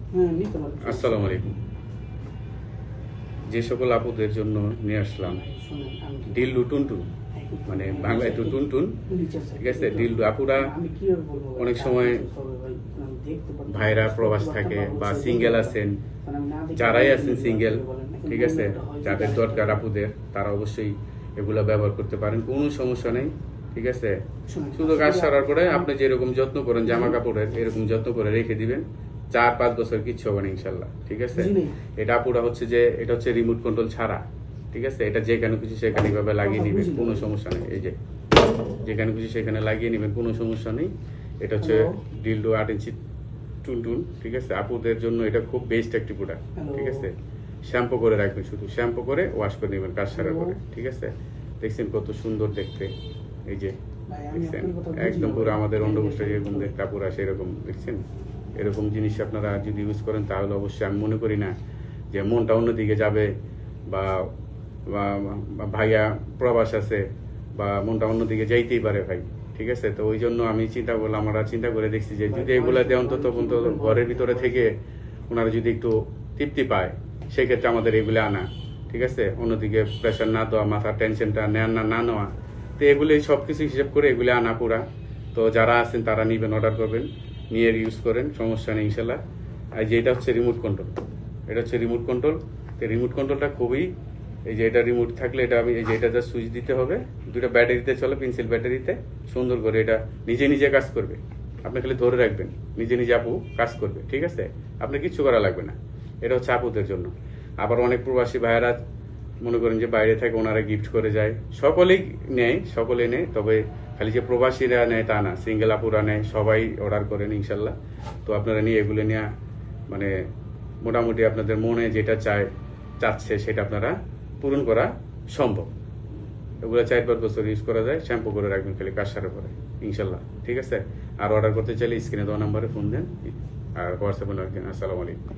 আসসালামু আলাইকুম। যে সকল আপুদের জন্য নিয়ে আসলাম ডিল্লু টুনটুন, মানে বাংলায় তো টুনটুন, ঠিক আছে। ডিল্লু আপুরা অনেক সময় ভাইরা প্রবাস থাকে বা সিঙ্গেল আছেন, যারাই আছেন সিঙ্গেল, ঠিক আছে, যাদের দরকার আপুদের, তারা অবশ্যই এগুলা ব্যবহার করতে পারেন, কোনো সমস্যা নেই, ঠিক আছে। শুধু কাজ সারার পরে আপনি যেরকম যত্ন করেন জামা কাপড়ের, এরকম যত্ন করে রেখে দিবেন, 4-5 বছর কিচ্ছু হবে না ইনশাল্লাহ, ঠিক আছে। এটা আপুরা হচ্ছে যে এটা হচ্ছে রিমোট কন্ট্রোল ছাড়া, ঠিক আছে। এটা যেখানে খুশি সেখানে ভাবে লাগিয়ে নিবেন, কোনো সমস্যা নেই। এই যে যেখানে খুশি সেখানে লাগিয়ে নিবেন, কোনো সমস্যা নেই। এটা হচ্ছে ডিলডো 8 ইঞ্চি টুনটুন, ঠিক আছে। আপুদের জন্য এটা খুব বেস্ট একটি প্রোডাক্ট, ঠিক আছে। শ্যাম্পু করে রাখবেন, শুধু শ্যাম্পু করে ওয়াশ করে নেবেন কাজ সারার পরে, ঠিক আছে। দেখছেন কত সুন্দর দেখতে, এই যে দেখছেন একদম পুরো আমাদের অন্ডকোষ্ঠে যেরকম দেখতে পুরা সেরকম, দেখছেন। এরকম জিনিস আপনারা যদি ইউজ করেন তাহলে অবশ্যই আমি মনে করি না যে মনটা অন্যদিকে যাবে, বা ভাইয়া প্রবাস আছে বা মনটা অন্যদিকে যাইতেই পারে ভাই, ঠিক আছে। তো ওই জন্য আমি চিন্তা করলাম, আমরা চিন্তা করে দেখছি যে যদি এগুলা দিয়ে অন্তত ঘরের ভিতরে থেকে ওনারা যদি একটু তৃপ্তি পায়, সেক্ষেত্রে আমাদের এগুলো আনা, ঠিক আছে। অন্যদিকে প্রেশার না দেওয়া, মাথার টেনশনটা না নেওয়া, তো এগুলি সবকিছু হিসেব করে এগুলি আনা পুরা। তো যারা আছেন তারা নিবেন, অর্ডার করবেন, নিয়ে ইউজ করেন, সমস্যা নেই ইনশাল্লাহ। আর যে এটা হচ্ছে রিমোট কন্ট্রোল, এটা হচ্ছে রিমোট কন্ট্রোল। তো রিমোট কন্ট্রোলটা খুবই, এই যে এটা রিমোট থাকলে এটা আমি এই যে এটা যা সুইচ দিতে হবে, দুটা ব্যাটারিতে চলে, পেন্সিল ব্যাটারিতে, সুন্দর করে এটা নিজে নিজে কাজ করবে। আপনি খালি ধরে রাখবেন, নিজে নিজে আপু কাজ করবে, ঠিক আছে। আপনি কিচ্ছু করা লাগবে না। এটা হচ্ছে আপুদের জন্য। আবার অনেক প্রবাসী ভাইয়েরা মনে করেন যে বাইরে থেকে ওনারা গিফট করে যায়, সকলেই নেয়, তবে খালি যে প্রবাসীরা নেয় তা না, সিঙ্গেল আপুরা নেয়, সবাই অর্ডার করেন ইনশাল্লাহ। তো আপনারা নিয়ে এগুলো নিয়ে মানে মোটামুটি আপনাদের মনে যেটা চাচ্ছে সেটা আপনারা পূরণ করা সম্ভব। এগুলো 4-5 বছর ইউজ করা যায়, শ্যাম্পু করে রাখবেন খালি কাজ সারার পরে ইনশাল্লাহ, ঠিক আছে। আর অর্ডার করতে চাইলে স্ক্রিনে দেওয়া নাম্বারে ফোন দেন আর হোয়াটসঅ্যাপে রাখবেন। আসসালামু আলাইকুম।